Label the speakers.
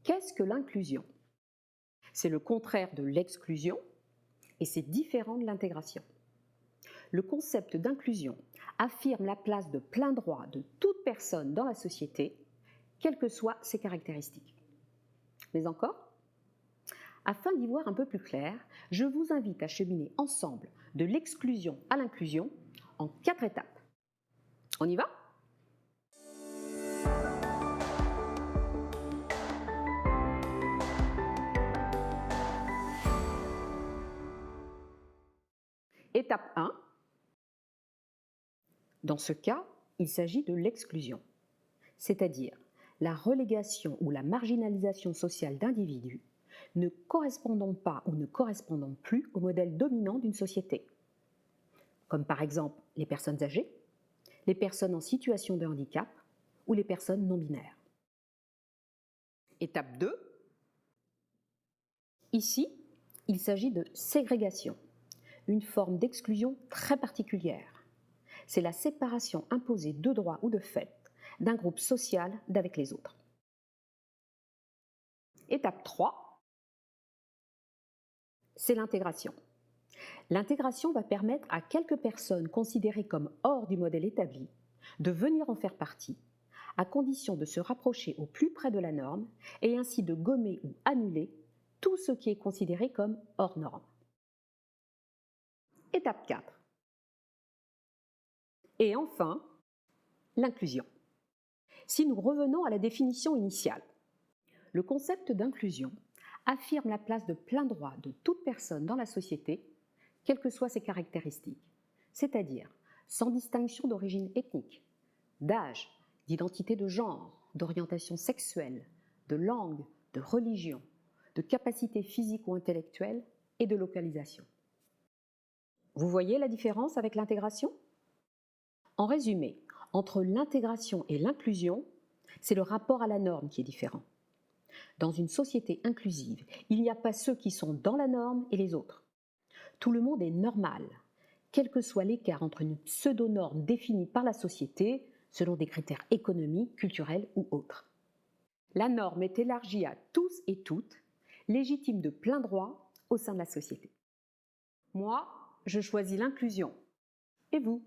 Speaker 1: qu'est-ce que l'inclusion? C'est le contraire de l'exclusion et c'est différent de l'intégration. Le concept d'inclusion affirme la place de plein droit de toute personne dans la société, quelles que soient ses caractéristiques. Mais encore, afin d'y voir un peu plus clair, je vous invite à cheminer ensemble de l'exclusion à l'inclusion en 4 étapes. On y va? Étape 1. Dans ce cas, il s'agit de l'exclusion, c'est-à-dire la relégation ou la marginalisation sociale d'individus ne correspondant pas ou ne correspondant plus au modèle dominant d'une société, comme par exemple les personnes âgées, les personnes en situation de handicap ou les personnes non binaires. Étape 2. Ici, il s'agit de ségrégation, une forme d'exclusion très particulière. C'est la séparation imposée de droit ou de fait d'un groupe social d'avec les autres. Étape 3, c'est l'intégration. L'intégration va permettre à quelques personnes considérées comme hors du modèle établi de venir en faire partie, à condition de se rapprocher au plus près de la norme et ainsi de gommer ou annuler tout ce qui est considéré comme hors norme. Étape 4. Et enfin, l'inclusion. Si nous revenons à la définition initiale, le concept d'inclusion affirme la place de plein droit de toute personne dans la société, quelles que soient ses caractéristiques, c'est-à-dire sans distinction d'origine ethnique, d'âge, d'identité de genre, d'orientation sexuelle, de langue, de religion, de capacité physique ou intellectuelle et de localisation. Vous voyez la différence avec l'intégration? En résumé, entre l'intégration et l'inclusion, c'est le rapport à la norme qui est différent. Dans une société inclusive, il n'y a pas ceux qui sont dans la norme et les autres. Tout le monde est normal, quel que soit l'écart entre une pseudo-norme définie par la société selon des critères économiques, culturels ou autres. La norme est élargie à tous et toutes, légitime de plein droit au sein de la société. Moi, je choisis l'inclusion. Et vous ?